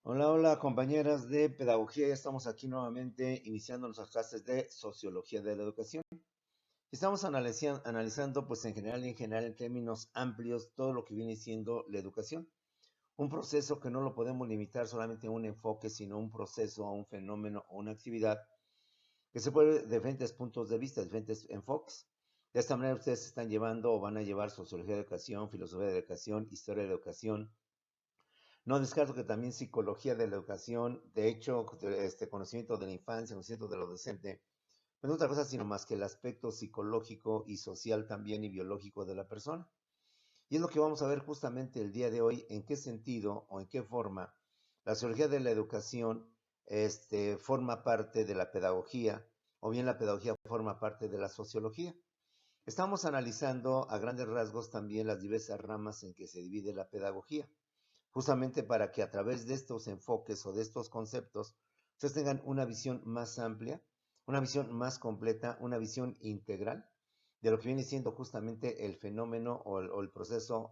Hola, hola compañeras de pedagogía, ya estamos aquí nuevamente iniciando nuestras clases de sociología de la educación. Estamos analizando pues en general en términos amplios todo lo que viene siendo la educación. Un proceso que no lo podemos limitar solamente a un enfoque, sino un proceso, a un fenómeno o una actividad que se puede ver de diferentes puntos de vista, diferentes enfoques. De esta manera ustedes están llevando o van a llevar sociología de educación, filosofía de educación, historia de educación. No descarto que también psicología de la educación, de hecho, conocimiento de la infancia, conocimiento de lo docente, no es otra cosa sino más que el aspecto psicológico y social también y biológico de la persona. Y es lo que vamos a ver justamente el día de hoy, en qué sentido o en qué forma la sociología de la educación forma parte de la pedagogía, o bien la pedagogía forma parte de la sociología. Estamos analizando a grandes rasgos también las diversas ramas en que se divide la pedagogía justamente para que a través de estos enfoques o de estos conceptos, ustedes tengan una visión más amplia, una visión más completa, una visión integral de lo que viene siendo justamente el fenómeno o el proceso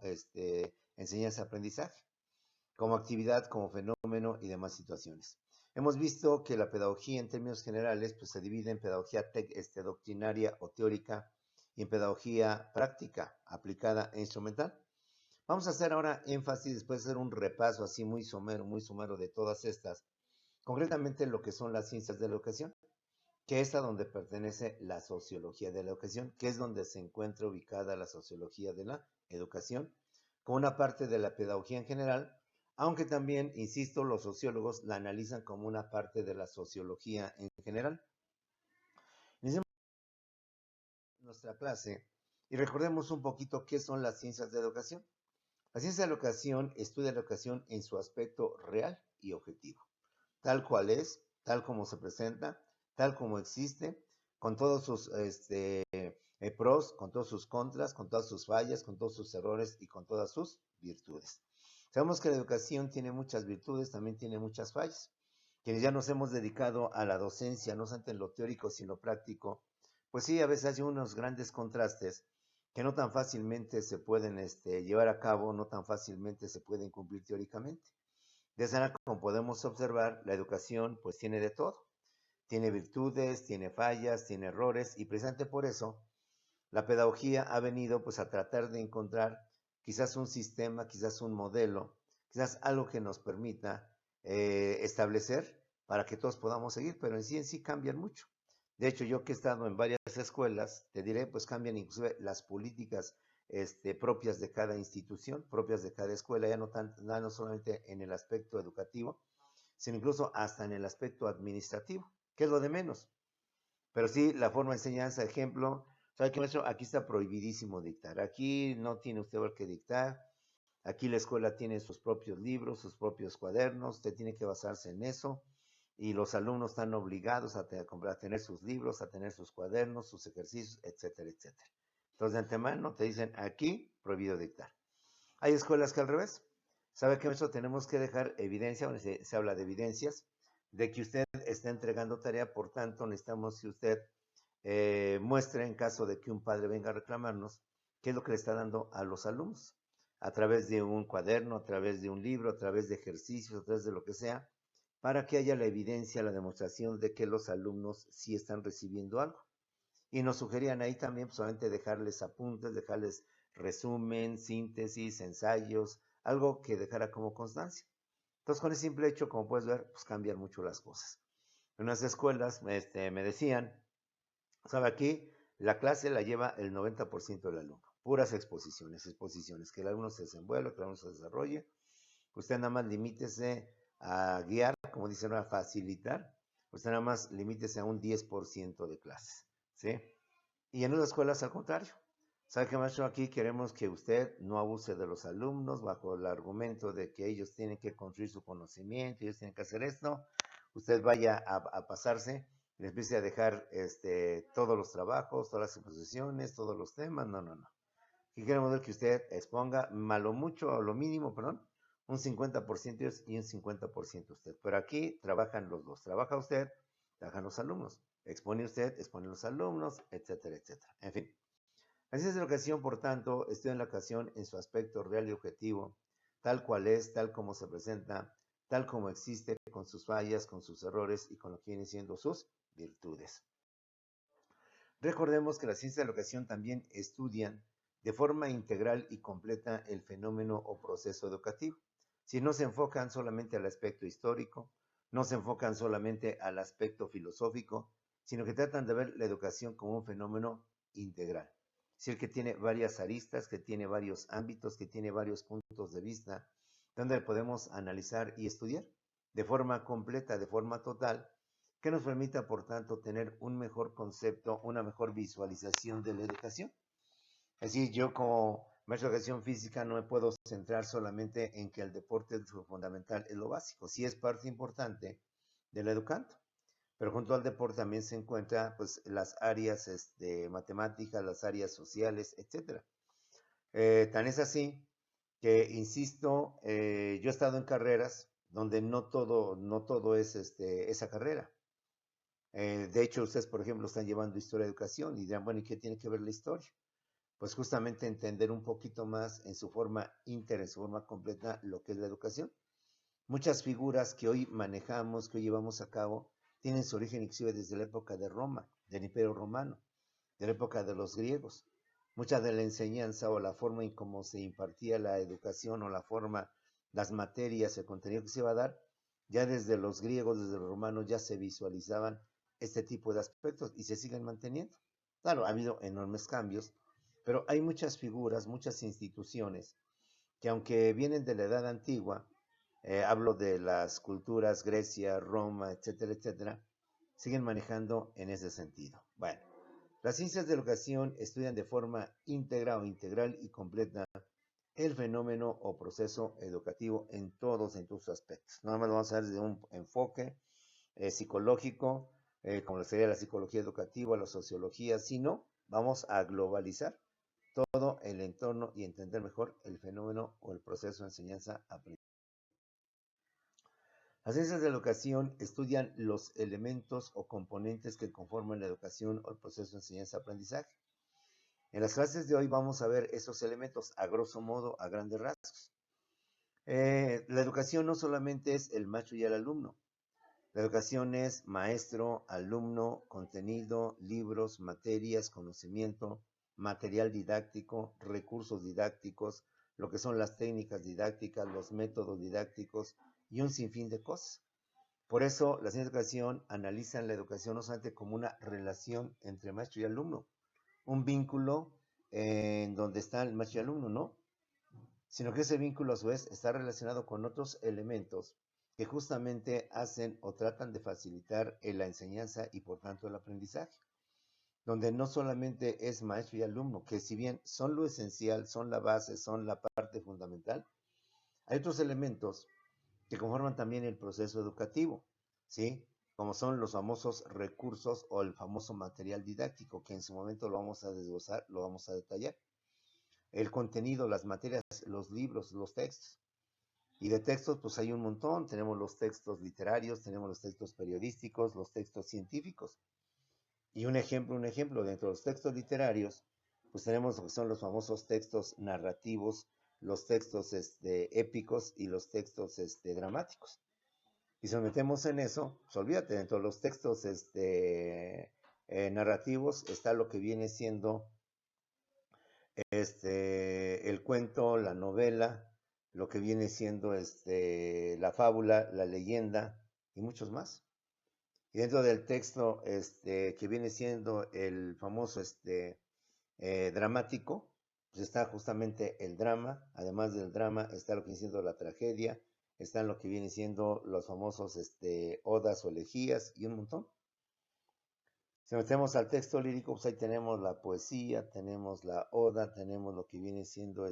enseñanza-aprendizaje, como actividad, como fenómeno y demás situaciones. Hemos visto que la pedagogía en términos generales pues, se divide en pedagogía doctrinaria o teórica y en pedagogía práctica, aplicada e instrumental. Vamos a hacer ahora énfasis, después de hacer un repaso así muy somero de todas estas, concretamente lo que son las ciencias de la educación, que es a donde pertenece la sociología de la educación, que es donde se encuentra ubicada la sociología de la educación, como una parte de la pedagogía en general, aunque también, insisto, los sociólogos la analizan como una parte de la sociología en general. Iniciemos nuestra clase y recordemos un poquito qué son las ciencias de la educación. La ciencia de la educación estudia la educación en su aspecto real y objetivo, tal cual es, tal como se presenta, tal como existe, con todos sus pros, con todos sus contras, con todas sus fallas, con todos sus errores y con todas sus virtudes. Sabemos que la educación tiene muchas virtudes, también tiene muchas fallas. Quienes ya nos hemos dedicado a la docencia, no solamente en lo teórico, sino práctico, pues sí, a veces hay unos grandes contrastes que no tan fácilmente se pueden llevar a cabo, no tan fácilmente se pueden cumplir teóricamente. De esa manera, como podemos observar, la educación pues tiene de todo. Tiene virtudes, tiene fallas, tiene errores y precisamente por eso la pedagogía ha venido pues a tratar de encontrar quizás un sistema, quizás un modelo, quizás algo que nos permita establecer para que todos podamos seguir, pero en sí cambian mucho. De hecho, yo que he estado en varias escuelas, te diré, pues cambian inclusive las políticas propias de cada institución, propias de cada escuela, ya no solamente en el aspecto educativo, sino incluso hasta en el aspecto administrativo, que es lo de menos. Pero sí, la forma de enseñanza, ejemplo, ¿sabe qué, maestro? Aquí está prohibidísimo dictar. Aquí no tiene usted por qué dictar. Aquí la escuela tiene sus propios libros, sus propios cuadernos. Usted tiene que basarse en eso. Y los alumnos están obligados a tener sus libros, a tener sus cuadernos, sus ejercicios, etcétera, etcétera. Entonces, de antemano te dicen aquí prohibido dictar. Hay escuelas que al revés. ¿Sabe que eso tenemos que dejar evidencia, donde se habla de evidencias, de que usted está entregando tarea, por tanto necesitamos que usted muestre en caso de que un padre venga a reclamarnos qué es lo que le está dando a los alumnos, a través de un cuaderno, a través de un libro, a través de ejercicios, a través de lo que sea, para que haya la evidencia, la demostración de que los alumnos sí están recibiendo algo. Y nos sugerían ahí también pues, solamente dejarles apuntes, dejarles resumen, síntesis, ensayos, algo que dejara como constancia. Entonces, con ese simple hecho, como puedes ver, pues cambian mucho las cosas. En unas escuelas me decían, ¿sabe? Aquí la clase la lleva el 90% del alumno. Puras exposiciones, exposiciones, que el alumno se desenvuelve, que el alumno se desarrolle. Usted nada más limítese a guiar, como dicen, a facilitar. Usted nada más limítese a un 10% de clases, ¿sí? Y en las escuelas al contrario. ¿Sabe qué, maestro? Aquí queremos que usted no abuse de los alumnos bajo el argumento de que ellos tienen que construir su conocimiento, ellos tienen que hacer esto. Usted vaya a pasarse, les empiece a dejar todos los trabajos, todas las exposiciones, todos los temas. No, no, no. Aquí queremos ver que usted exponga, malo mucho, o lo mínimo, perdón, un 50% ellos y un 50% usted. Pero aquí trabajan los dos. Trabaja usted, trabajan los alumnos. Expone usted, exponen los alumnos, etcétera, etcétera. En fin. Así es la educación, por tanto, estudia en la educación en su aspecto real y objetivo, tal cual es, tal como se presenta, tal como existe, con sus fallas, con sus errores y con lo que vienen siendo sus virtudes. Recordemos que las ciencias de la educación también estudian de forma integral y completa el fenómeno o proceso educativo. Si no se enfocan solamente al aspecto histórico, no se enfocan solamente al aspecto filosófico, sino que tratan de ver la educación como un fenómeno integral. Es decir, que tiene varias aristas, que tiene varios ámbitos, que tiene varios puntos de vista, donde podemos analizar y estudiar de forma completa, de forma total, que nos permita, por tanto, tener un mejor concepto, una mejor visualización de la educación. Es decir, yo como maestro de educación física no me puedo centrar solamente en que el deporte es lo fundamental, es lo básico. Sí es parte importante del educando, pero junto al deporte también se encuentran pues, las áreas matemáticas, las áreas sociales, etc. Tan es así que, insisto, yo he estado en carreras donde no todo es esa carrera. De hecho, ustedes, por ejemplo, están llevando historia de educación y dirán, bueno, ¿y qué tiene que ver la historia? Pues justamente entender un poquito más en su forma íntegra, en su forma completa, lo que es la educación. Muchas figuras que hoy manejamos, que hoy llevamos a cabo, tienen su origen inclusive desde la época de Roma, del Imperio Romano, de la época de los griegos. Mucha de la enseñanza o la forma en cómo se impartía la educación o la forma, las materias, el contenido que se iba a dar, ya desde los griegos, desde los romanos, ya se visualizaban este tipo de aspectos y se siguen manteniendo. Claro, ha habido enormes cambios, pero hay muchas figuras, muchas instituciones que, aunque vienen de la edad antigua, hablo de las culturas Grecia, Roma, etcétera, etcétera, siguen manejando en ese sentido. Bueno, las ciencias de la educación estudian de forma íntegra o integral y completa el fenómeno o proceso educativo en todos sus aspectos. Nada más lo vamos a ver desde un enfoque psicológico, como sería la psicología educativa, la sociología, sino vamos a globalizar todo el entorno y entender mejor el fenómeno o el proceso de enseñanza-aprendizaje. Las ciencias de la educación estudian los elementos o componentes que conforman la educación o el proceso de enseñanza-aprendizaje. En las clases de hoy vamos a ver esos elementos a grosso modo, a grandes rasgos. La educación no solamente es el maestro y el alumno. La educación es maestro, alumno, contenido, libros, materias, conocimiento, material didáctico, recursos didácticos, lo que son las técnicas didácticas, los métodos didácticos y un sinfín de cosas. Por eso, las ciencias de educación analizan la educación no solamente como una relación entre maestro y alumno, un vínculo en donde está el maestro y alumno, ¿no? Sino que ese vínculo a su vez está relacionado con otros elementos que justamente hacen o tratan de facilitar la enseñanza y por tanto el aprendizaje, donde no solamente es maestro y alumno, que si bien son lo esencial, son la base, son la parte fundamental, hay otros elementos que conforman también el proceso educativo, ¿sí? Como son los famosos recursos o el famoso material didáctico, que en su momento lo vamos a desglosar, lo vamos a detallar. El contenido, las materias, los libros, los textos. Y de textos, pues hay un montón. Tenemos los textos literarios, tenemos los textos periodísticos, los textos científicos. Y un ejemplo, dentro de los textos literarios, pues tenemos lo que son los famosos textos narrativos, los textos épicos y los textos dramáticos. Y si nos metemos en eso, pues olvídate, dentro de los textos narrativos está lo que viene siendo el cuento, la novela, lo que viene siendo la fábula, la leyenda y muchos más. Y dentro del texto que viene siendo el famoso dramático, pues está justamente el drama. Además del drama está lo que viene siendo la tragedia, están lo que viene siendo los famosos odas o elegías y un montón. Si metemos al texto lírico, pues ahí tenemos la poesía, tenemos la oda, tenemos lo que viene siendo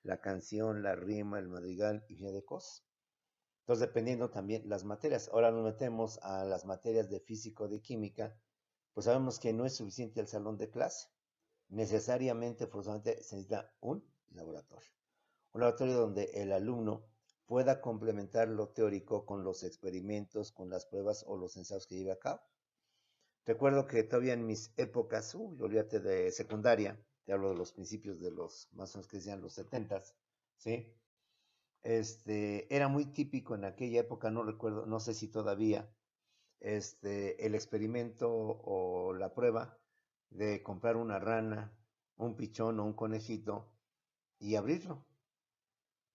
la canción, la rima, el madrigal y fin de cosas. Entonces, dependiendo también las materias. Ahora nos metemos a las materias de físico, de química, pues sabemos que no es suficiente el salón de clase. Necesariamente, forzosamente, se necesita un laboratorio. Un laboratorio donde el alumno pueda complementar lo teórico con los experimentos, con las pruebas o los ensayos que lleve a cabo. Recuerdo que todavía en mis épocas, olvídate de secundaria, te hablo de los principios de los, más o menos que decían los 70s, ¿sí? era muy típico en aquella época, no recuerdo, no sé si todavía, el experimento o la prueba de comprar una rana, un pichón o un conejito y abrirlo,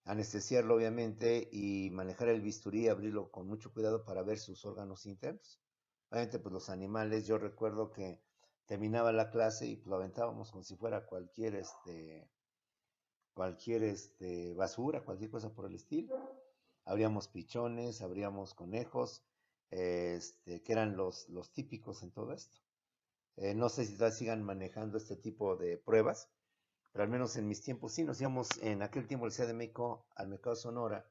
anestesiarlo obviamente y manejar el bisturí, abrirlo con mucho cuidado para ver sus órganos internos. Obviamente pues los animales, yo recuerdo que terminaba la clase y pues, lo aventábamos como si fuera cualquier basura, cualquier cosa por el estilo. Habríamos pichones, habríamos conejos, que eran los típicos en todo esto. No sé si todavía sigan manejando este tipo de pruebas, pero al menos en mis tiempos sí, nos íbamos en aquel tiempo al Ciudad de México, al Mercado Sonora,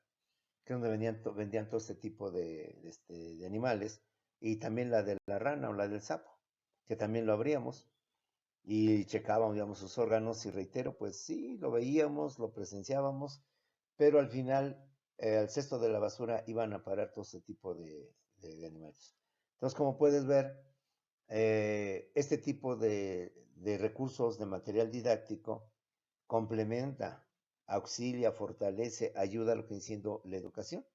que es donde vendían todo este tipo de animales, y también la de la rana o la del sapo, que también lo abríamos y checábamos, digamos, sus órganos, y reitero, pues sí, lo veíamos, lo presenciábamos, pero al final, al cesto de la basura iban a parar todo este tipo de animales. Entonces, como puedes ver, este tipo de recursos de material didáctico complementa, auxilia, fortalece, ayuda a lo que viene siendo la educación.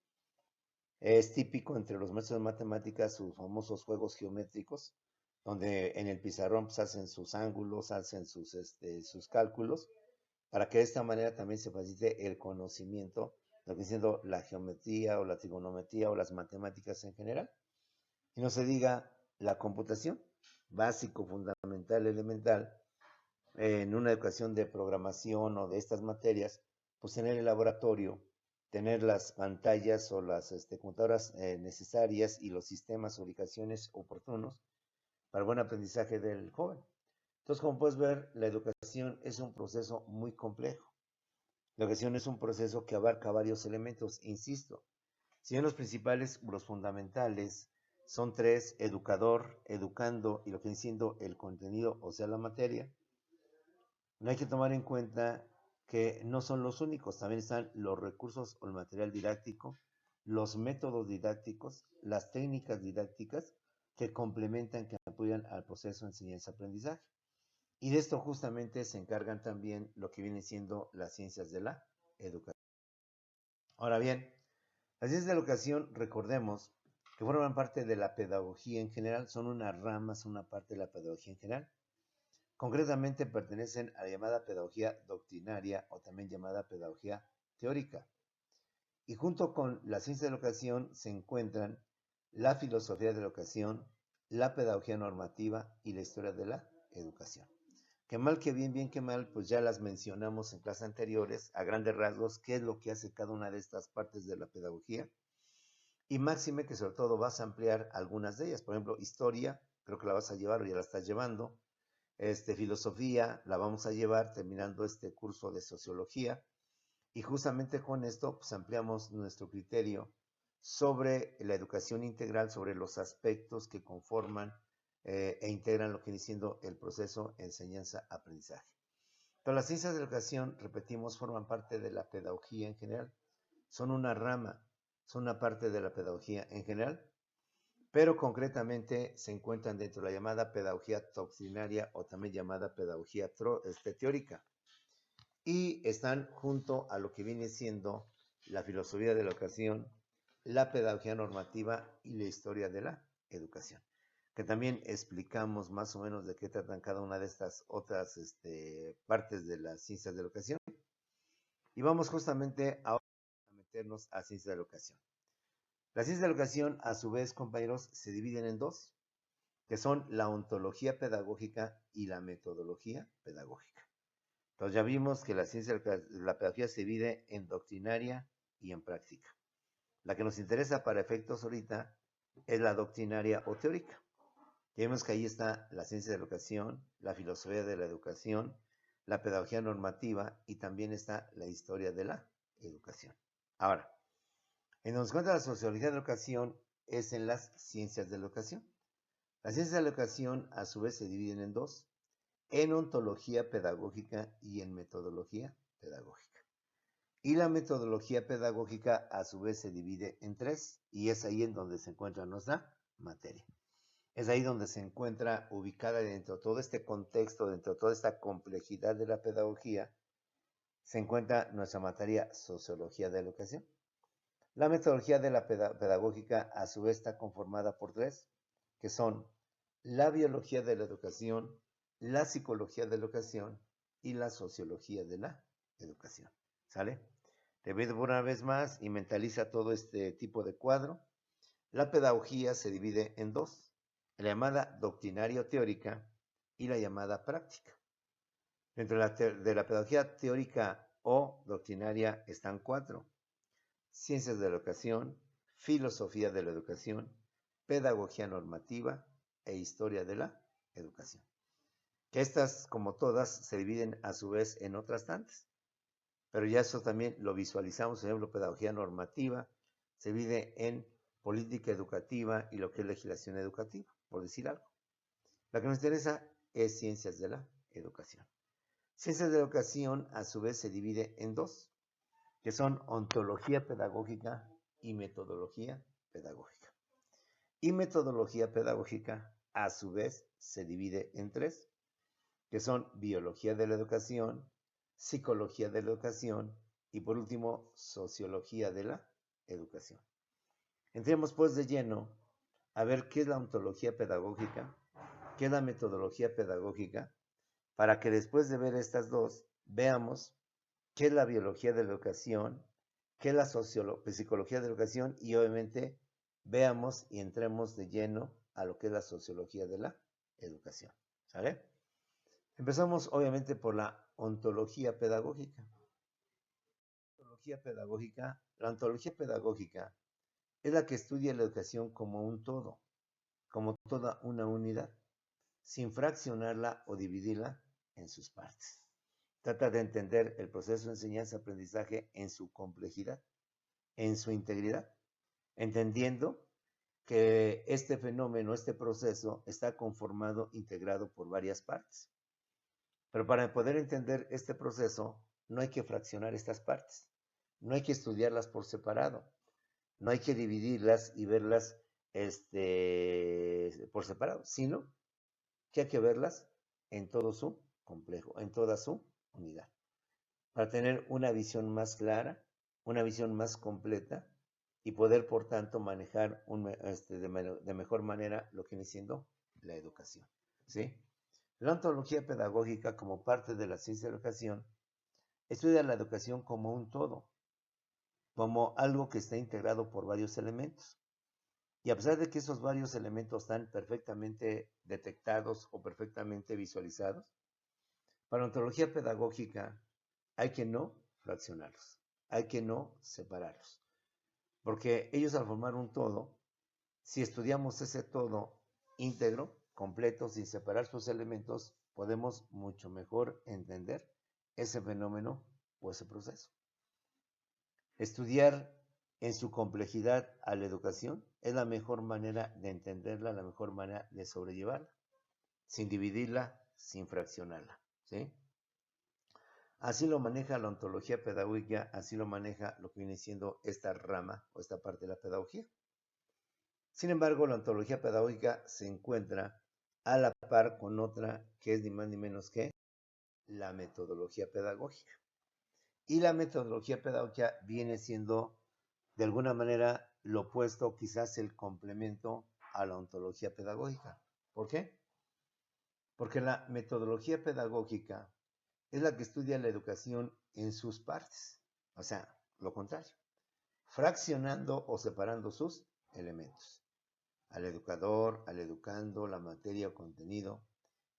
Es típico entre los maestros de matemáticas sus famosos juegos geométricos, donde en el pizarrón pues, hacen sus ángulos, hacen sus cálculos, para que de esta manera también se facilite el conocimiento de lo que viene siendo la geometría o la trigonometría o las matemáticas en general. Y no se diga la computación, básico, fundamental, elemental, en una educación de programación o de estas materias, pues tener el laboratorio, tener las pantallas o las computadoras necesarias y los sistemas, ubicaciones oportunos para el buen aprendizaje del joven. Entonces, como puedes ver, la educación es un proceso muy complejo. La educación es un proceso que abarca varios elementos, insisto. Si bien los principales, los fundamentales, son tres: educador, educando y lo que viene siendo el contenido, o sea, la materia. No hay que tomar en cuenta que no son los únicos, también están los recursos o el material didáctico, los métodos didácticos, las técnicas didácticas que complementan, que apoyan al proceso de enseñanza-aprendizaje. Y de esto justamente se encargan también lo que vienen siendo las ciencias de la educación. Ahora bien, las ciencias de la educación, recordemos que forman parte de la pedagogía en general, son una rama, son una parte de la pedagogía en general. Concretamente pertenecen a la llamada pedagogía doctrinaria o también llamada pedagogía teórica. Y junto con la ciencia de la educación se encuentran la filosofía de la educación, la pedagogía normativa y la historia de la educación. Que mal que bien, bien que mal, pues ya las mencionamos en clases anteriores, a grandes rasgos, qué es lo que hace cada una de estas partes de la pedagogía. Y máxime que sobre todo vas a ampliar algunas de ellas. Por ejemplo, historia, creo que la vas a llevar o ya la estás llevando. Filosofía la vamos a llevar terminando este curso de sociología, y justamente con esto pues ampliamos nuestro criterio sobre la educación integral, sobre los aspectos que conforman e integran lo que viene siendo el proceso enseñanza-aprendizaje. Pero las ciencias de la educación, repetimos, forman parte de la pedagogía en general, son una rama, son una parte de la pedagogía en general, pero concretamente se encuentran dentro de la llamada pedagogía doctrinaria o también llamada pedagogía teórica, y están junto a lo que viene siendo la filosofía de la educación, la pedagogía normativa y la historia de la educación, que también explicamos más o menos de qué tratan cada una de estas otras partes de las ciencias de la educación. Y vamos justamente ahora a meternos a ciencias de la educación. Las ciencias de la educación, a su vez, compañeros, se dividen en dos, que son la ontología pedagógica y la metodología pedagógica. Entonces ya vimos que la ciencia de la pedagogía se divide en doctrinaria y en práctica. La que nos interesa para efectos ahorita es la doctrinaria o teórica. Ya vimos que ahí está la ciencia de la educación, la filosofía de la educación, la pedagogía normativa y también está la historia de la educación. Ahora, en donde se encuentra la sociología de la educación es en las ciencias de la educación. Las ciencias de la educación a su vez se dividen en dos: en ontología pedagógica y en metodología pedagógica. Y la metodología pedagógica a su vez se divide en tres, y es ahí en donde se encuentra nuestra materia. Es ahí donde se encuentra ubicada dentro de todo este contexto, dentro de toda esta complejidad de la pedagogía, se encuentra nuestra materia Sociología de la Educación. La metodología de la pedagógica a su vez está conformada por tres, que son la biología de la educación, la psicología de la educación y la sociología de la educación. ¿Sale? Te pido una vez más y mentaliza todo este tipo de cuadro. La pedagogía se divide en dos, la llamada doctrinaria teórica y la llamada práctica. Dentro de la pedagogía teórica o doctrinaria están cuatro: ciencias de la educación, filosofía de la educación, pedagogía normativa e historia de la educación. Que estas, como todas, se dividen a su vez en otras tantas. Pero ya eso también lo visualizamos. Por ejemplo, pedagogía normativa se divide en política educativa y lo que es legislación educativa, por decir algo. La que nos interesa es ciencias de la educación. Ciencias de la educación a su vez se divide en dos, que son ontología pedagógica y metodología pedagógica. Y metodología pedagógica a su vez se divide en tres, que son biología de la educación, psicología de la educación y por último sociología de la educación. Entremos pues de lleno a ver qué es la ontología pedagógica, qué es la metodología pedagógica, para que después de ver estas dos veamos qué es la biología de la educación, qué es la psicología de la educación y obviamente veamos y entremos de lleno a lo que es la sociología de la educación. ¿Sale? Empezamos obviamente por la ontología pedagógica. La ontología pedagógica es la que estudia la educación como un todo, como toda una unidad, sin fraccionarla o dividirla en sus partes. Trata de entender el proceso de enseñanza-aprendizaje en su complejidad, en su integridad, entendiendo que este fenómeno, este proceso, está conformado, integrado por varias partes. Pero para poder entender este proceso, no hay que fraccionar estas partes, no hay que estudiarlas por separado, no hay que dividirlas y verlas por separado, sino que hay que verlas en todo su complejo, en toda su unidad, para tener una visión más clara, una visión más completa y poder, por tanto, manejar de mejor manera lo que viene siendo la educación. ¿Sí? La ontología pedagógica, como parte de la ciencia de la educación, estudia la educación como un todo, como algo que está integrado por varios elementos. Y a pesar de que esos varios elementos están perfectamente detectados o perfectamente visualizados, para la ontología pedagógica hay que no fraccionarlos, hay que no separarlos, porque ellos al formar un todo, si estudiamos ese todo íntegro, completo, sin separar sus elementos, podemos mucho mejor entender ese fenómeno o ese proceso. Estudiar en su complejidad a la educación es la mejor manera de entenderla, la mejor manera de sobrellevarla, sin dividirla, sin fraccionarla. ¿Sí? Así lo maneja la ontología pedagógica, así lo maneja lo que viene siendo esta rama o esta parte de la pedagogía. Sin embargo, la ontología pedagógica se encuentra a la par con otra que es ni más ni menos que la metodología pedagógica. Y la metodología pedagógica viene siendo de alguna manera lo opuesto, quizás el complemento a la ontología pedagógica. ¿Por qué? Porque la metodología pedagógica es la que estudia la educación en sus partes, o sea, lo contrario, fraccionando o separando sus elementos, al educador, al educando, la materia o contenido,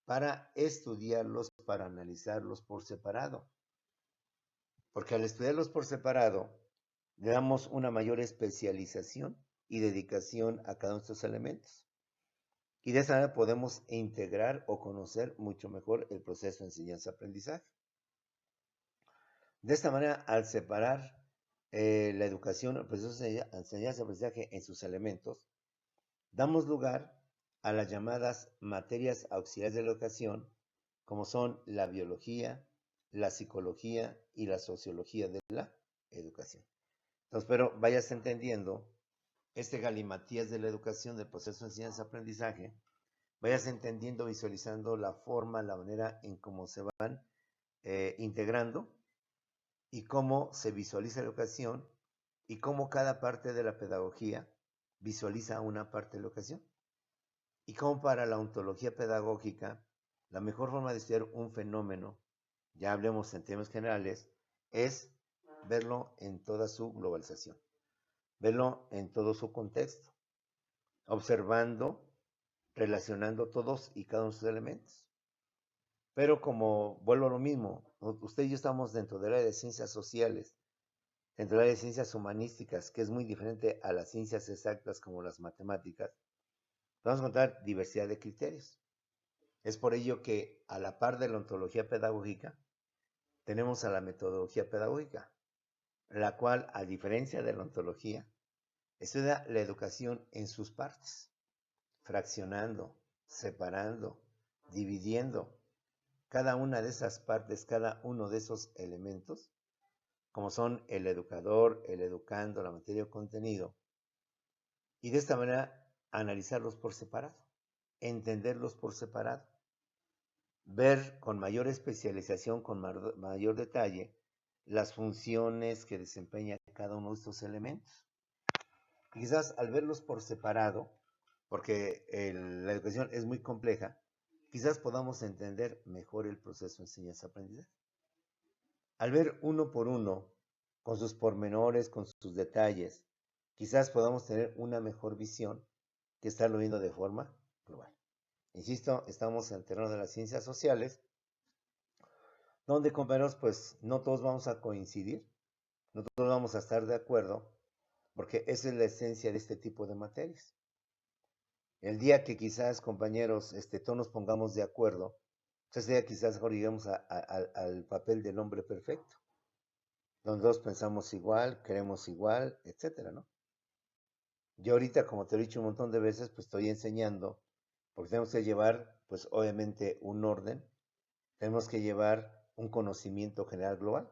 para estudiarlos, para analizarlos por separado. Porque al estudiarlos por separado, le damos una mayor especialización y dedicación a cada uno de estos elementos. Y de esa manera podemos integrar o conocer mucho mejor el proceso de enseñanza-aprendizaje. De esta manera, al separar la educación, el proceso de enseñanza-aprendizaje en sus elementos, damos lugar a las llamadas materias auxiliares de la educación, como son la biología, la psicología y la sociología de la educación. Entonces, pero vayas entendiendo este galimatías de la educación, del proceso de enseñanza-aprendizaje, vayas entendiendo, visualizando la forma, la manera en cómo se van integrando y cómo se visualiza la educación y cómo cada parte de la pedagogía visualiza una parte de la educación. Y cómo para la ontología pedagógica, la mejor forma de estudiar un fenómeno, ya hablemos en términos generales, es verlo en toda su globalización, verlo en todo su contexto, observando, relacionando todos y cada uno de sus elementos. Pero como vuelvo a lo mismo, usted y yo estamos dentro del área de ciencias sociales, dentro del área de ciencias humanísticas, que es muy diferente a las ciencias exactas como las matemáticas, vamos a encontrar diversidad de criterios. Es por ello que a la par de la ontología pedagógica, tenemos a la metodología pedagógica, la cual, a diferencia de la ontología, estudia la educación en sus partes, fraccionando, separando, dividiendo cada una de esas partes, cada uno de esos elementos, como son el educador, el educando, la materia o contenido, y de esta manera analizarlos por separado, entenderlos por separado, ver con mayor especialización, con mayor detalle, las funciones que desempeña cada uno de estos elementos. Y quizás al verlos por separado, porque la educación es muy compleja, quizás podamos entender mejor el proceso de enseñanza-aprendizaje. Al ver uno por uno, con sus pormenores, con sus detalles, quizás podamos tener una mejor visión que estarlo viendo de forma global. Insisto, estamos en el terreno de las ciencias sociales, donde, compañeros, pues no todos vamos a coincidir, no todos vamos a estar de acuerdo, porque esa es la esencia de este tipo de materias. El día que quizás, compañeros, todos nos pongamos de acuerdo, ese día quizás ahora lleguemos al papel del hombre perfecto, donde todos pensamos igual, queremos igual, etcétera, ¿no? Yo ahorita, como te he dicho un montón de veces, pues estoy enseñando, porque tenemos que llevar, pues obviamente, un orden, tenemos que llevar un conocimiento general global.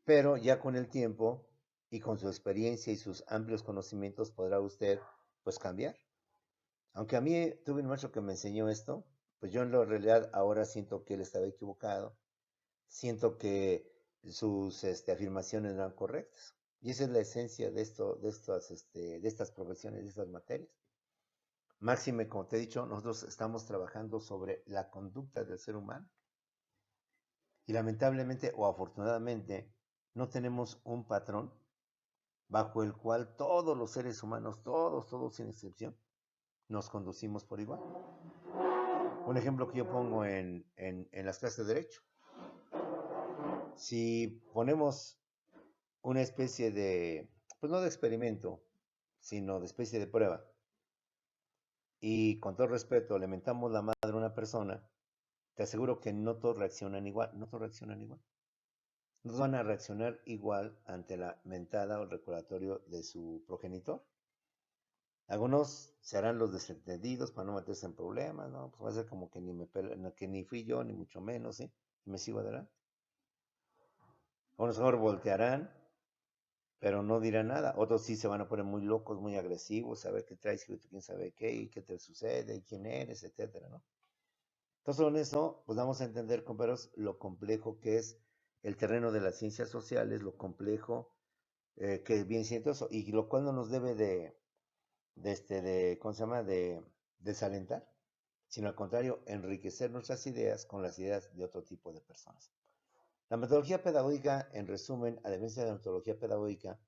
Pero ya con el tiempo y con su experiencia y sus amplios conocimientos podrá usted, pues, cambiar. Aunque a mí tuve un maestro que me enseñó esto, pues yo en la realidad ahora siento que él estaba equivocado, siento que sus afirmaciones no eran correctas. Y esa es la esencia de estas profesiones, de estas materias. Máxime, como te he dicho, nosotros estamos trabajando sobre la conducta del ser humano. Y lamentablemente o afortunadamente no tenemos un patrón bajo el cual todos los seres humanos, todos sin excepción, nos conducimos por igual. Un ejemplo que yo pongo en las clases de derecho. Si ponemos una especie de, pues no de experimento, sino de especie de prueba, y con todo respeto le mentamos la madre a una persona, te aseguro que no todos reaccionan igual, no todos reaccionan igual. No van a reaccionar igual ante la mentada o el recordatorio de su progenitor. Algunos se harán los desentendidos para no meterse en problemas, ¿no? Pues va a ser como que que ni fui yo, ni mucho menos, ¿sí? Y me sigo adelante. Algunos mejor voltearán, pero no dirán nada. Otros sí se van a poner muy locos, muy agresivos, a ver qué traes, quién sabe qué, y qué te sucede, y quién eres, etcétera, ¿no? Entonces, con eso, pues vamos a entender, compañeros, lo complejo que es el terreno de las ciencias sociales, lo complejo que viene siendo eso, y lo cual no nos debe ¿cómo se llama?, de desalentar, sino al contrario, enriquecer nuestras ideas con las ideas de otro tipo de personas. La metodología pedagógica, en resumen, a diferencia de la metodología pedagógica,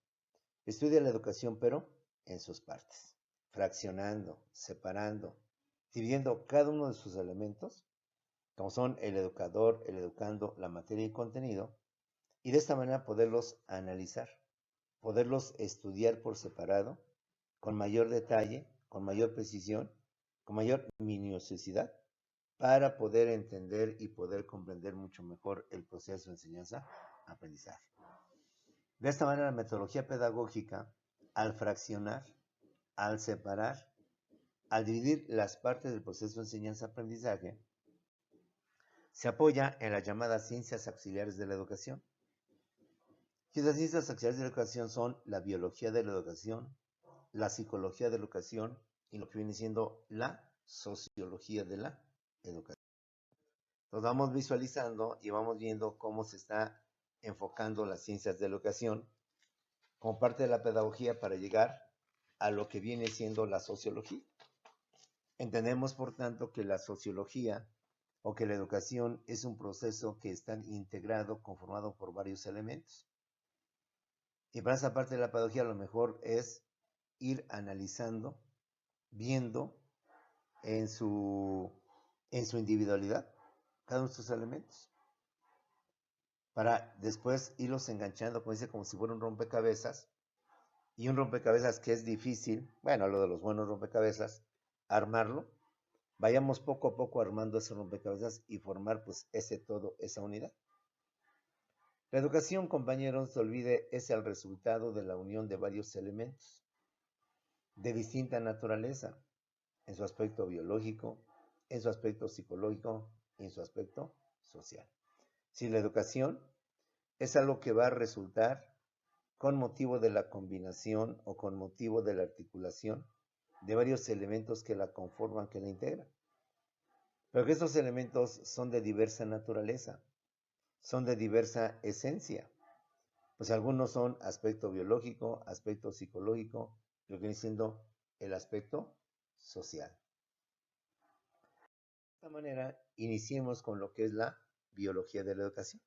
estudia la educación, pero en sus partes, fraccionando, separando, dividiendo cada uno de sus elementos, como son el educador, el educando, la materia y contenido, y de esta manera poderlos analizar, poderlos estudiar por separado, con mayor detalle, con mayor precisión, con mayor minuciosidad, para poder entender y poder comprender mucho mejor el proceso de enseñanza-aprendizaje. De esta manera, la metodología pedagógica, al fraccionar, al separar, al dividir las partes del proceso de enseñanza-aprendizaje, se apoya en las llamadas ciencias auxiliares de la educación. Y esas ciencias auxiliares de la educación son la biología de la educación, la psicología de la educación y lo que viene siendo la sociología de la educación. los vamos visualizando y vamos viendo cómo se está enfocando las ciencias de la educación como parte de la pedagogía para llegar a lo que viene siendo la sociología. Entendemos, por tanto, que la sociología o que la educación es un proceso que está integrado, conformado por varios elementos. Y para esa parte de la pedagogía lo mejor es ir analizando, viendo en su individualidad cada uno de estos elementos, para después irlos enganchando, como dice, como si fuera un rompecabezas, y un rompecabezas que es difícil, bueno, lo de los buenos rompecabezas, armarlo, vayamos poco a poco armando ese rompecabezas y formar pues ese todo, esa unidad. La educación, compañeros, no se olvide, es el resultado de la unión de varios elementos de distinta naturaleza, en su aspecto biológico, en su aspecto psicológico y en su aspecto social. Si la educación es algo que va a resultar con motivo de la combinación o con motivo de la articulación de varios elementos que la conforman, que la integran. Pero que estos elementos son de diversa naturaleza, son de diversa esencia. Pues algunos son aspecto biológico, aspecto psicológico, lo que viene siendo el aspecto social. De esta manera, iniciemos con lo que es la biología de la educación.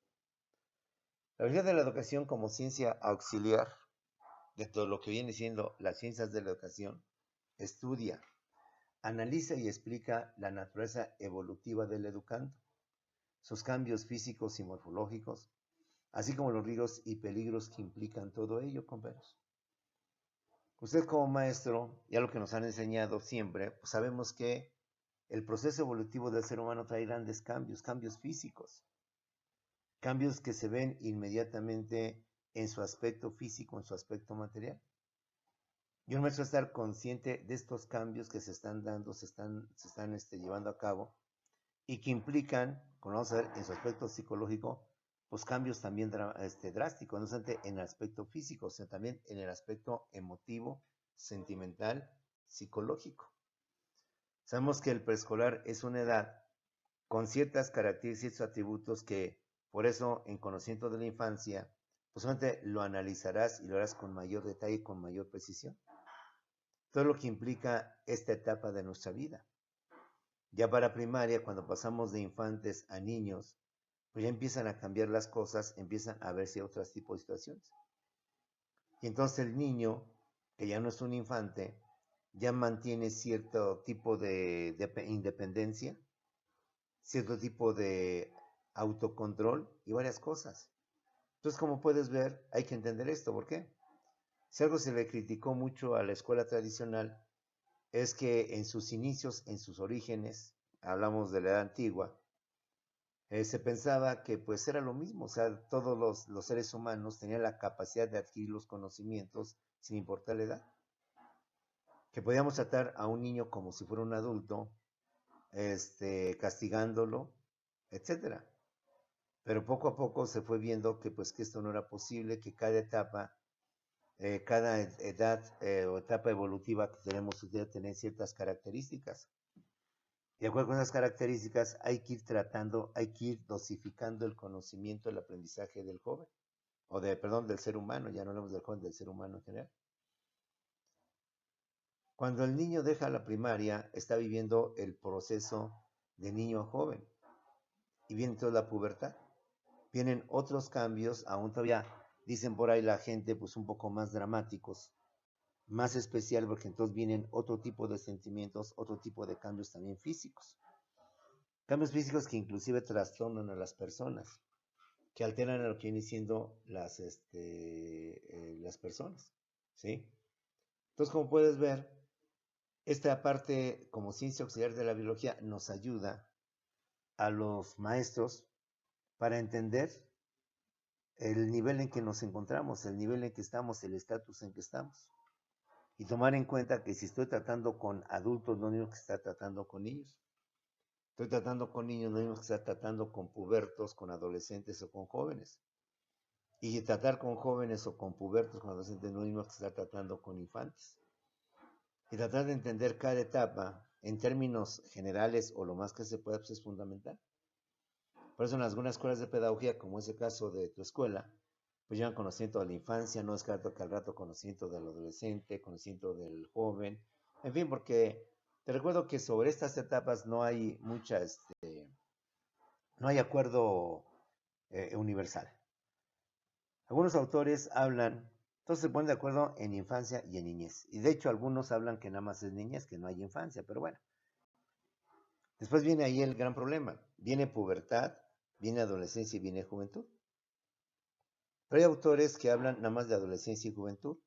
La biología de la educación como ciencia auxiliar de todo lo que viene siendo las ciencias de la educación, estudia, analiza y explica la naturaleza evolutiva del educando, sus cambios físicos y morfológicos, así como los riesgos y peligros que implican todo ello, compañeros. Usted como maestro, ya lo que nos han enseñado siempre, pues sabemos que el proceso evolutivo del ser humano trae grandes cambios, cambios físicos, cambios que se ven inmediatamente en su aspecto físico, en su aspecto material. Y un maestro estar consciente de estos cambios que se están dando, se están llevando a cabo y que implican, como vamos a ver, en su aspecto psicológico, pues cambios también drásticos, no solamente en el aspecto físico, sino también en el aspecto emotivo, sentimental, psicológico. Sabemos que el preescolar es una edad con ciertas características y atributos que, por eso, en conocimiento de la infancia, pues solamente lo analizarás y lo harás con mayor detalle y con mayor precisión. Todo lo que implica esta etapa de nuestra vida. Ya para primaria, cuando pasamos de infantes a niños, pues ya empiezan a cambiar las cosas, empiezan a verse otros tipos de situaciones. Y entonces el niño, que ya no es un infante, ya mantiene cierto tipo de independencia, cierto tipo de autocontrol y varias cosas. Entonces, como puedes ver, hay que entender esto. ¿Por qué? Si algo se le criticó mucho a la escuela tradicional, es que en sus inicios, en sus orígenes, hablamos de la edad antigua, se pensaba que pues era lo mismo, o sea, todos los seres humanos tenían la capacidad de adquirir los conocimientos sin importar la edad, que podíamos tratar a un niño como si fuera un adulto, castigándolo, etcétera. Pero poco a poco se fue viendo que pues que esto no era posible, que cada etapa, cada edad o etapa evolutiva que tenemos debe tener ciertas características. De acuerdo con esas características, hay que ir tratando, hay que ir dosificando el conocimiento, el aprendizaje del joven, del ser humano, ya no hablamos del joven, del ser humano en general. Cuando el niño deja la primaria, está viviendo el proceso de niño a joven, y viene toda la pubertad. Vienen otros cambios, aún todavía dicen por ahí la gente, pues un poco más dramáticos, más especial, porque entonces vienen otro tipo de sentimientos, otro tipo de cambios también físicos. Cambios físicos que inclusive trastornan a las personas, que alteran a lo que vienen siendo las personas, ¿sí? Entonces, como puedes ver, esta parte como ciencia auxiliar de la biología nos ayuda a los maestros para entender el nivel en que nos encontramos, el nivel en que estamos, el estatus en que estamos. Y tomar en cuenta que si estoy tratando con adultos, no digo que estar tratando con niños. Estoy tratando con niños, no digo que estar tratando con pubertos, con adolescentes o con jóvenes. Y tratar con jóvenes o con pubertos, con adolescentes, no digo que estar tratando con infantes. Y tratar de entender cada etapa en términos generales o lo más que se pueda, pues es fundamental. Por eso en algunas escuelas de pedagogía, como es el caso de tu escuela, pues llevan conocimiento de la infancia, no descarto que al rato conocimiento del adolescente, conocimiento del joven, en fin, porque te recuerdo que sobre estas etapas no hay no hay acuerdo universal. Algunos autores hablan, todos se ponen de acuerdo en infancia y en niñez, y de hecho algunos hablan que nada más es niñez, que no hay infancia, pero bueno. Después viene ahí el gran problema, viene pubertad, viene adolescencia y viene juventud. Pero hay autores que hablan nada más de adolescencia y juventud.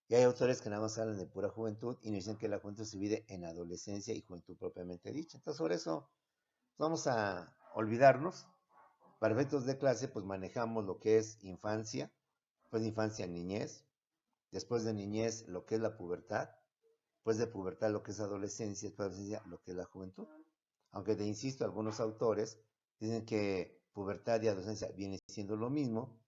Y hay autores que nada más hablan de pura juventud y nos dicen que la juventud se divide en adolescencia y juventud propiamente dicha. Entonces, sobre eso vamos a olvidarnos. Para efectos de clase, pues manejamos lo que es infancia, después de infancia niñez, después de niñez lo que es la pubertad, después de pubertad lo que es adolescencia, después de adolescencia lo que es la juventud. Aunque te insisto, algunos autores dicen que pubertad y adolescencia vienen siendo lo mismo,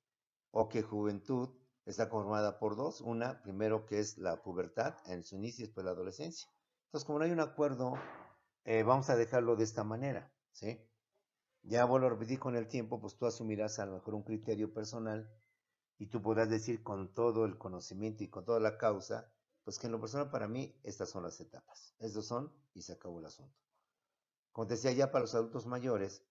o que juventud está conformada por dos. Una, primero que es la pubertad en su inicio y después la adolescencia. Entonces, como no hay un acuerdo, vamos a dejarlo de esta manera, ¿sí? Ya vuelvo a repetir con el tiempo, pues tú asumirás a lo mejor un criterio personal y tú podrás decir con todo el conocimiento y con toda la causa, pues que en lo personal para mí estas son las etapas. Estos son y se acabó el asunto. Como te decía, ya para los adultos mayores,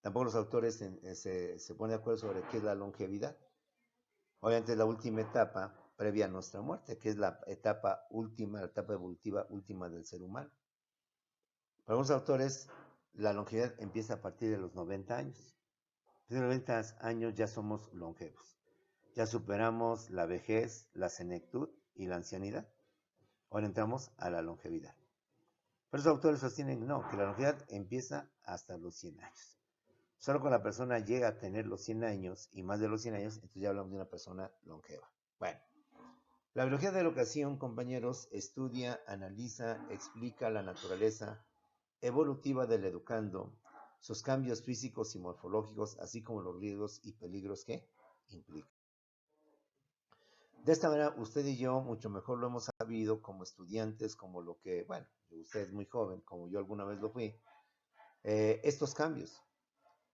tampoco los autores se ponen de acuerdo sobre qué es la longevidad. Obviamente es la última etapa previa a nuestra muerte, que es la etapa última, la etapa evolutiva última del ser humano. Para algunos autores, la longevidad empieza a partir de los 90 años. A los 90 años ya somos longevos. Ya superamos la vejez, la senectud y la ancianidad. Ahora entramos a la longevidad. Pero los autores sostienen no, que la longevidad empieza hasta los 100 años. Solo cuando la persona llega a tener los 100 años y más de los 100 años, entonces ya hablamos de una persona longeva. Bueno, la biología de la educación, compañeros, estudia, analiza, explica la naturaleza evolutiva del educando, sus cambios físicos y morfológicos, así como los riesgos y peligros que implica. De esta manera, usted y yo mucho mejor lo hemos sabido como estudiantes, como lo que, bueno, usted es muy joven, como yo alguna vez lo fui, estos cambios.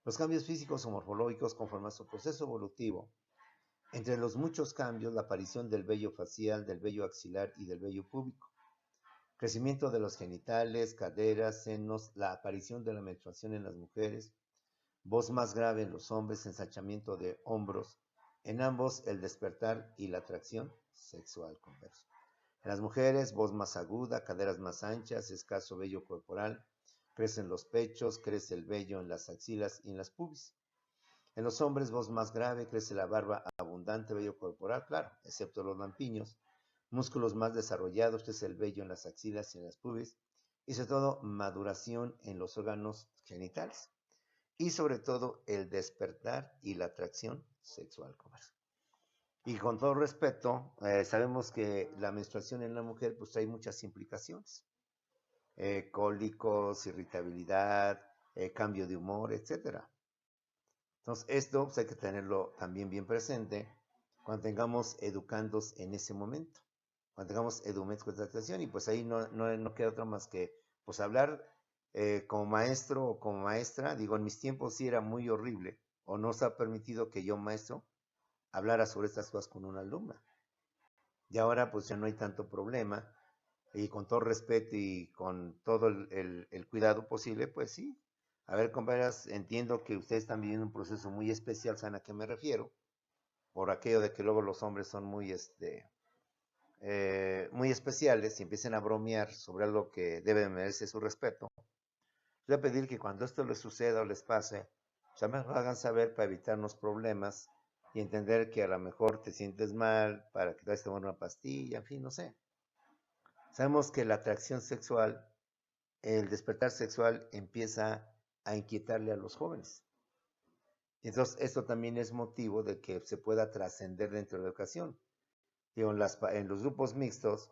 Los cambios físicos o morfológicos conforme a su proceso evolutivo. Entre los muchos cambios, la aparición del vello facial, del vello axilar y del vello púbico. Crecimiento de los genitales, caderas, senos, la aparición de la menstruación en las mujeres, voz más grave en los hombres, ensanchamiento de hombros, en ambos el despertar y la atracción sexual converso. En las mujeres, voz más aguda, caderas más anchas, escaso vello corporal, crecen los pechos, crece el vello en las axilas y en las pubis. En los hombres, voz más grave, crece la barba abundante, vello corporal, claro, excepto los lampiños, músculos más desarrollados, crece el vello en las axilas y en las pubis, y sobre todo maduración en los órganos genitales, y sobre todo el despertar y la atracción sexual. Y con todo respeto, sabemos que la menstruación en la mujer pues trae muchas implicaciones, cólicos, irritabilidad, cambio de humor, etcétera. Entonces, esto pues, hay que tenerlo también bien presente cuando tengamos educandos en ese momento, cuando tengamos edumentos con actuación, y pues ahí no queda otra más que pues hablar como maestro o como maestra. Digo, en mis tiempos sí era muy horrible, o no se ha permitido que yo, maestro, hablara sobre estas cosas con una alumna. Y ahora pues ya no hay tanto problema, y con todo respeto y con todo el cuidado posible, pues sí. A ver, compañeras, entiendo que ustedes están viviendo un proceso muy especial, ¿saben a qué me refiero? Por aquello de que luego los hombres son muy especiales y empiecen a bromear sobre algo que debe merecer su respeto. Voy a pedir que cuando esto les suceda o les pase, ya me lo hagan saber para evitarnos problemas y entender que a lo mejor te sientes mal, para que te vayas a tomar una pastilla, en fin, no sé. Sabemos que la atracción sexual, el despertar sexual empieza a inquietarle a los jóvenes. Entonces, esto también es motivo de que se pueda trascender dentro de la educación. Digo, en los grupos mixtos,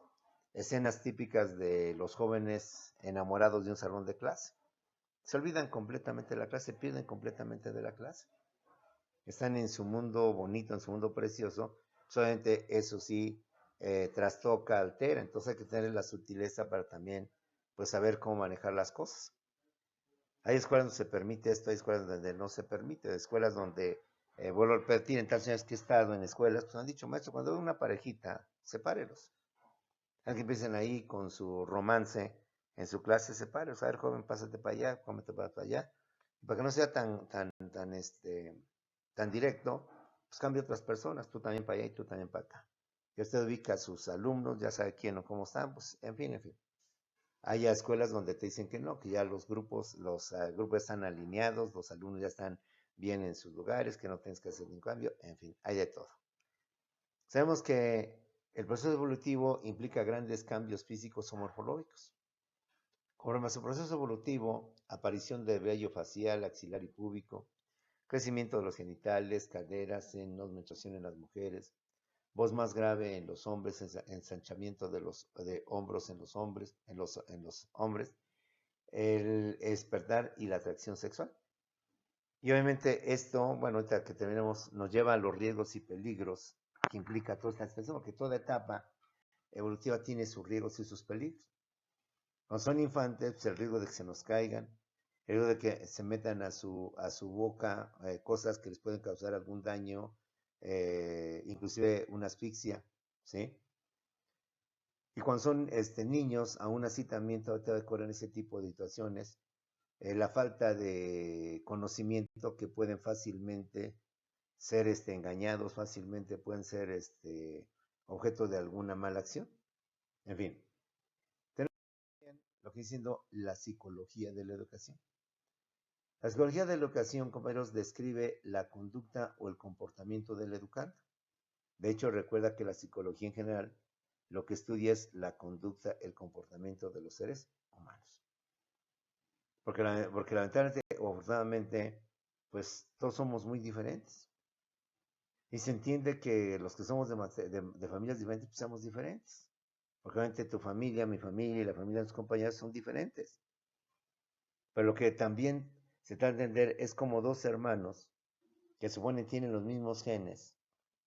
escenas típicas de los jóvenes enamorados de un salón de clase. Se olvidan completamente de la clase, pierden completamente de la clase. Están en su mundo bonito, en su mundo precioso. Solamente eso sí trastoca, altera. Entonces hay que tener la sutileza para también pues, saber cómo manejar las cosas. Hay escuelas donde se permite esto, hay escuelas donde no se permite, escuelas donde, vuelvo a repetir, en tantos años que he estado en escuelas, pues han dicho, maestro, cuando veo una parejita, sepárelos. Alguien empiecen ahí con su romance en su clase, sepárelos. A ver, joven, pásate para allá, cómete para allá. Y para que no sea tan directo, pues cambia otras personas, tú también para allá y tú también para acá. Y usted ubica a sus alumnos, ya sabe quién o cómo están, pues en fin, en fin. Hay escuelas donde te dicen que no, que ya los grupos están alineados, los alumnos ya están bien en sus lugares, que no tienes que hacer ningún cambio, en fin, hay de todo. Sabemos que el proceso evolutivo implica grandes cambios físicos o morfológicos. Conforme a su proceso evolutivo, aparición de vello facial, axilar y púbico, crecimiento de los genitales, caderas, senos, menstruación en las mujeres, voz más grave en los hombres, ensanchamiento de hombros en los hombres, el despertar y la atracción sexual. Y obviamente esto, bueno, ahorita que terminemos, nos lleva a los riesgos y peligros que implica toda esta expresión, porque toda etapa evolutiva tiene sus riesgos y sus peligros. Cuando son infantes, pues el riesgo de que se nos caigan, el riesgo de que se metan a su boca cosas que les pueden causar algún daño, inclusive una asfixia, ¿sí? Y cuando son niños, aún así también todavía ocurren ese tipo de situaciones, la falta de conocimiento que pueden fácilmente ser engañados, fácilmente pueden ser objeto de alguna mala acción. En fin, tenemos lo que diciendo la psicología de la educación. La psicología de la educación, compañeros, describe la conducta o el comportamiento del educando. De hecho, recuerda que la psicología en general lo que estudia es la conducta, el comportamiento de los seres humanos. Porque lamentablemente o afortunadamente, pues todos somos muy diferentes. Y se entiende que los que somos de familias diferentes, pues somos diferentes. Porque obviamente tu familia, mi familia y la familia de tus compañeros son diferentes. Pero lo que también se trata de entender es como dos hermanos que supone tienen los mismos genes,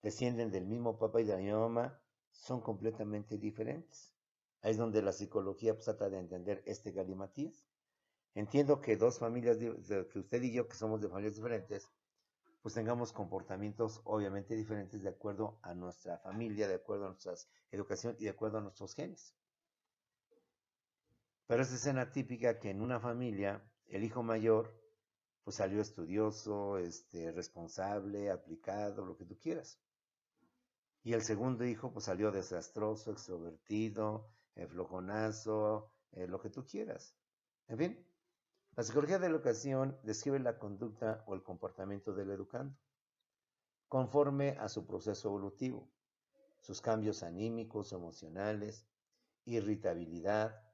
descienden del mismo papá y de la misma mamá, son completamente diferentes. Ahí es donde la psicología pues, trata de entender galimatías. Entiendo que dos familias, que usted y yo, que somos de familias diferentes, pues tengamos comportamientos obviamente diferentes de acuerdo a nuestra familia, de acuerdo a nuestra educación y de acuerdo a nuestros genes. Pero es escena típica que en una familia el hijo mayor pues salió estudioso, responsable, aplicado, lo que tú quieras. Y el segundo hijo pues salió desastroso, extrovertido, flojonazo, lo que tú quieras. En fin, la psicología de la educación describe la conducta o el comportamiento del educando, conforme a su proceso evolutivo, sus cambios anímicos, emocionales, irritabilidad,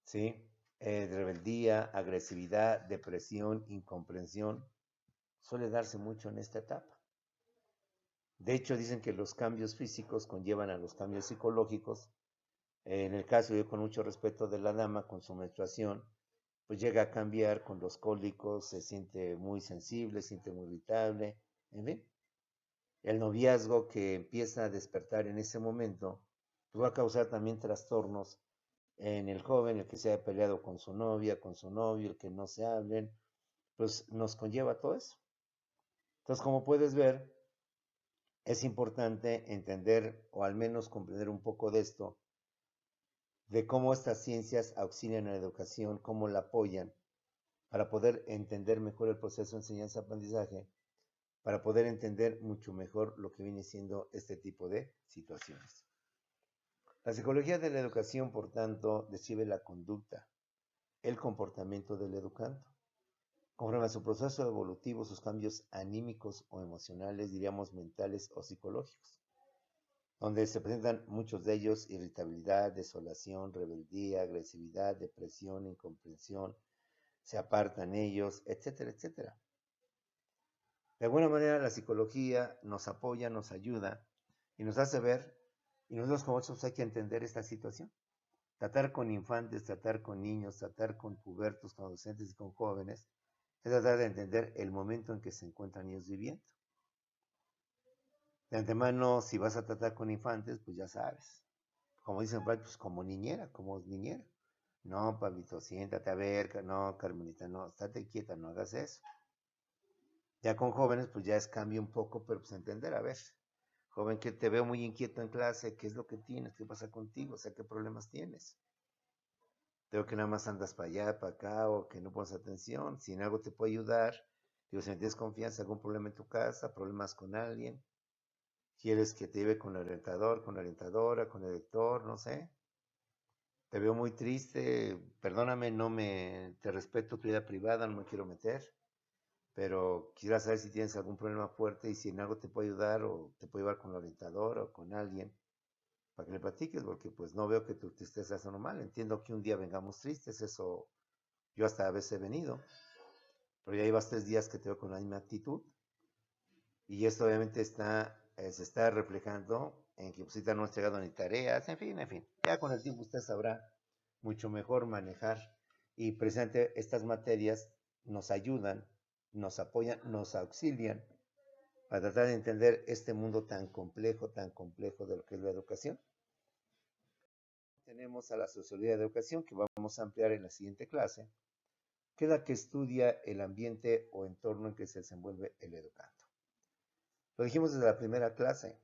¿sí? Rebeldía, agresividad, depresión, incomprensión, suele darse mucho en esta etapa. De hecho, dicen que los cambios físicos conllevan a los cambios psicológicos. En el caso, yo con mucho respeto de la dama, con su menstruación, pues llega a cambiar con los cólicos, se siente muy sensible, se siente muy irritable, en fin. El noviazgo que empieza a despertar en ese momento, pues va a causar también trastornos en el joven, el que se haya peleado con su novia, con su novio, el que no se hablen, pues nos conlleva todo eso. Entonces, como puedes ver, es importante entender o al menos comprender un poco de esto, de cómo estas ciencias auxilian a la educación, cómo la apoyan, para poder entender mejor el proceso de enseñanza-aprendizaje, para poder entender mucho mejor lo que viene siendo este tipo de situaciones. La psicología de la educación, por tanto, describe la conducta, el comportamiento del educando. Conforme a su proceso evolutivo, sus cambios anímicos o emocionales, diríamos mentales o psicológicos, donde se presentan muchos de ellos: irritabilidad, desolación, rebeldía, agresividad, depresión, incomprensión, se apartan ellos, etcétera, etcétera. De alguna manera la psicología nos apoya, nos ayuda y nos hace ver, y nosotros como otros hay que entender esta situación. Tratar con infantes, tratar con niños, tratar con pubertos, con adolescentes y con jóvenes, es tratar de entender el momento en que se encuentran ellos viviendo. De antemano, si vas a tratar con infantes, pues ya sabes. Como dicen, pues como niñera, como niñera. No, Pablito, siéntate a ver, no, Carmelita, no, estate quieta, no hagas eso. Ya con jóvenes, pues ya es cambio un poco, pero pues entender, a ver, joven, que te veo muy inquieto en clase, ¿qué es lo que tienes? ¿Qué pasa contigo? O sea, ¿qué problemas tienes? Veo que nada más andas para allá, para acá, o que no pones atención. Si en algo te puedo ayudar, digo, si me tienes confianza, algún problema en tu casa, problemas con alguien, quieres que te lleve con el orientador, con la orientadora, con el lector, no sé. Te veo muy triste, perdóname, te respeto tu vida privada, no me quiero meter, pero quisiera saber si tienes algún problema fuerte y si en algo te puedo ayudar o te puedo llevar con la orientadora o con alguien para que le platiques, porque pues no veo que tu tristeza sea normal. Entiendo que un día vengamos tristes, eso yo hasta a veces he venido, pero ya llevas 3 días que te veo con la misma actitud y esto obviamente se está reflejando en que pues, ahorita no has llegado ni tareas, en fin. Ya con el tiempo usted sabrá mucho mejor manejar y precisamente estas materias nos ayudan, nos apoyan, nos auxilian para tratar de entender este mundo tan complejo de lo que es la educación. Tenemos a la sociología de educación que vamos a ampliar en la siguiente clase, que es la que estudia el ambiente o entorno en que se desenvuelve el educando. Lo dijimos desde la primera clase,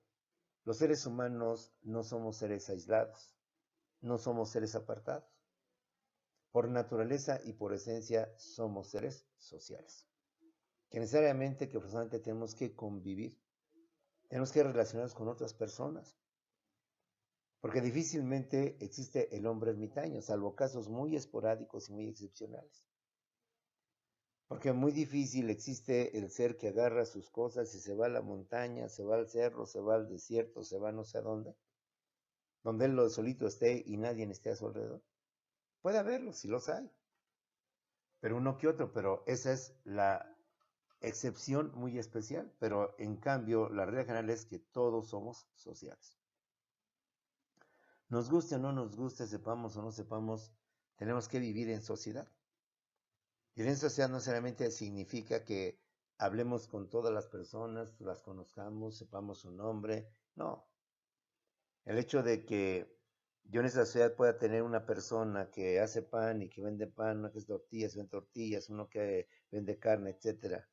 los seres humanos no somos seres aislados, no somos seres apartados. Por naturaleza y por esencia somos seres sociales, que necesariamente, que forzosamente tenemos que convivir, tenemos que relacionarnos con otras personas, porque difícilmente existe el hombre ermitaño, salvo casos muy esporádicos y muy excepcionales. Porque muy difícil existe el ser que agarra sus cosas y se va a la montaña, se va al cerro, se va al desierto, se va no sé a dónde, donde él solito esté y nadie esté a su alrededor. Puede haberlos, si los hay, pero uno que otro, pero esa es la excepción muy especial, pero en cambio la regla general es que todos somos sociales. Nos guste o no nos guste, sepamos o no sepamos, tenemos que vivir en sociedad. Vivir en sociedad no necesariamente significa que hablemos con todas las personas, las conozcamos, sepamos su nombre, no. El hecho de que yo en esa sociedad pueda tener una persona que hace pan y que vende pan, uno que es tortillas, vende tortillas, uno que vende carne, etcétera,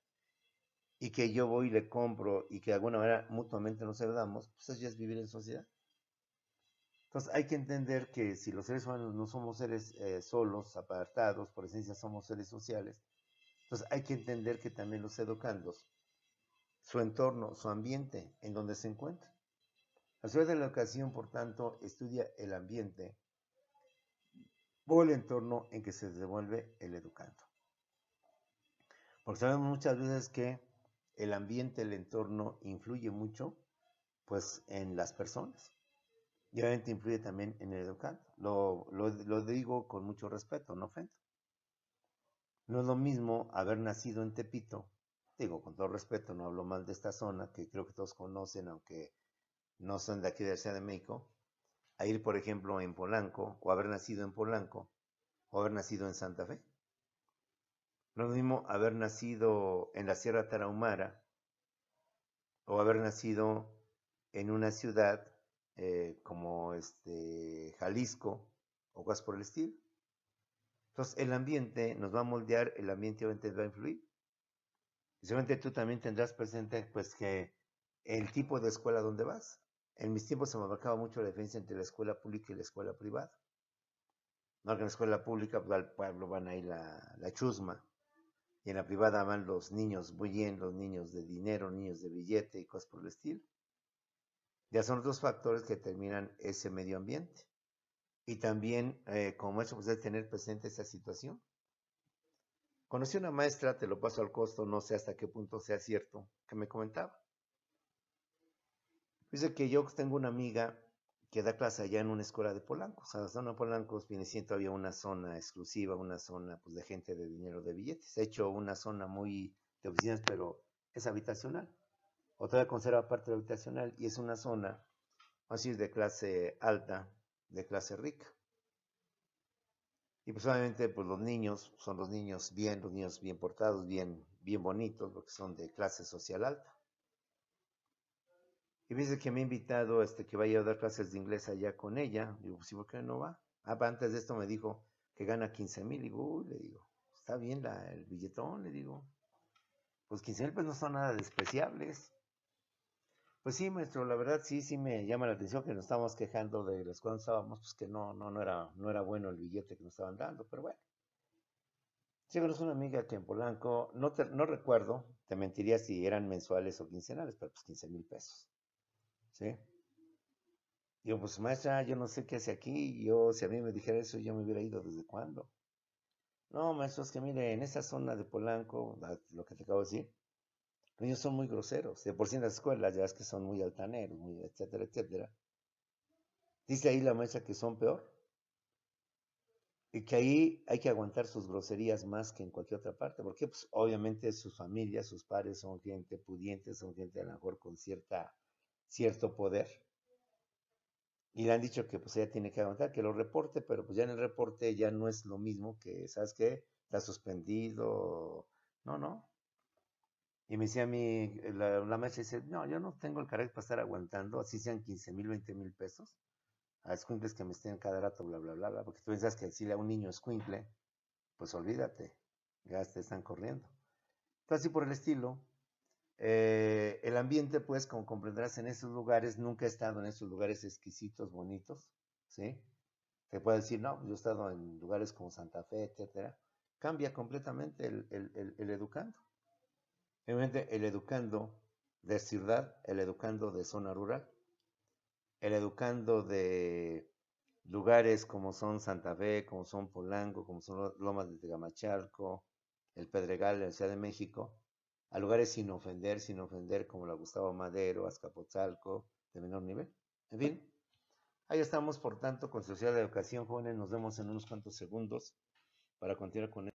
y que yo voy y le compro y que de alguna manera mutuamente nos ayudamos, pues eso ya es vivir en sociedad. Entonces hay que entender que si los seres humanos no somos seres solos, apartados, por esencia somos seres sociales, entonces hay que entender que también los educandos, su entorno, su ambiente, en donde se encuentran. La sociedad de la educación, por tanto, estudia el ambiente o el entorno en que se desenvuelve el educando. Porque sabemos muchas veces que el ambiente, el entorno influye mucho pues en las personas y obviamente influye también en el educando. Lo digo con mucho respeto, no ofendo. No es lo mismo haber nacido en Tepito, digo con todo respeto, no hablo mal de esta zona que creo que todos conocen, aunque no son de aquí de la Ciudad de México, a ir por ejemplo en Polanco o haber nacido en Polanco o haber nacido en Santa Fe. No es lo mismo haber nacido en la Sierra Tarahumara o haber nacido en una ciudad como Jalisco o cosas por el estilo. Entonces el ambiente nos va a moldear, el ambiente obviamente va a influir. Y seguramente tú también tendrás presente pues que el tipo de escuela donde vas. En mis tiempos se me marcaba mucho la diferencia entre la escuela pública y la escuela privada. No, que en la escuela pública pues, al pueblo van ahí la chusma. Y en la privada van los niños muy bien, los niños de dinero, niños de billete y cosas por el estilo. Ya son otros factores que determinan ese medio ambiente. Y también, como eso, pues es tener presente esa situación. Conocí una maestra, te lo paso al costo, no sé hasta qué punto sea cierto, que me comentaba. Dice que yo tengo una amiga que da clase allá en una escuela de Polanco. O sea, la zona de Polanco viene siendo todavía una zona exclusiva, una zona pues, de gente de dinero, de billetes. De hecho, una zona muy de oficinas, pero es habitacional. O todavía conserva parte de habitacional y es una zona, vamos a decir, de clase alta, de clase rica. Y pues obviamente pues los niños son los niños bien portados, bien bonitos, porque son de clase social alta. Y dice que me ha invitado que vaya a dar clases de inglés allá con ella. Digo, pues sí, ¿por qué no va? Antes de esto me dijo que gana 15,000. Digo, uy, le digo, está bien el billetón, le digo. Pues 15,000 pues no son nada despreciables. Pues sí, maestro, la verdad sí me llama la atención que nos estábamos quejando de las cuando estábamos, pues que no era bueno el billete que nos estaban dando, pero bueno. Sí, conozco una amiga que en Polanco, no recuerdo, te mentiría si eran mensuales o quincenales, pero pues 15,000 pesos, ¿sí? Digo, pues maestra, yo no sé qué hace aquí, si a mí me dijera eso, yo me hubiera ido desde cuándo. No, maestro, es que mire, en esa zona de Polanco, lo que te acabo de decir, los niños son muy groseros, de por sí en las escuelas, ya es que son muy altaneros, muy etcétera, etcétera. Dice ahí la maestra que son peor, y que ahí hay que aguantar sus groserías más que en cualquier otra parte, porque pues obviamente sus familias, sus padres son gente pudiente, son gente a lo mejor con cierto poder, y le han dicho que pues ella tiene que aguantar, que lo reporte, pero pues ya en el reporte ya no es lo mismo que, ¿sabes qué? Está suspendido, no. Y me decía a mí, la maestra dice, no, yo no tengo el carácter para estar aguantando, así sean 15,000, 20,000 pesos, a escuincles que me estén cada rato, bla, bla, bla, bla, porque tú piensas que decirle a un niño escuincle, pues olvídate, ya te están corriendo. Entonces, así por el estilo, el ambiente, pues, como comprenderás, en esos lugares, nunca he estado en esos lugares exquisitos, bonitos, ¿sí? Te puedo decir, no, yo he estado en lugares como Santa Fe, etcétera. Cambia completamente el educando. Obviamente, el educando de ciudad, el educando de zona rural, el educando de lugares como son Santa Fe, como son Polanco, como son Lomas de Tegamachalco, el Pedregal en la Ciudad de México, a lugares sin ofender como la Gustavo Madero, Azcapotzalco, de menor nivel. En fin, ahí estamos, por tanto, con Sociedad de Educación, jóvenes. Nos vemos en unos cuantos segundos para continuar con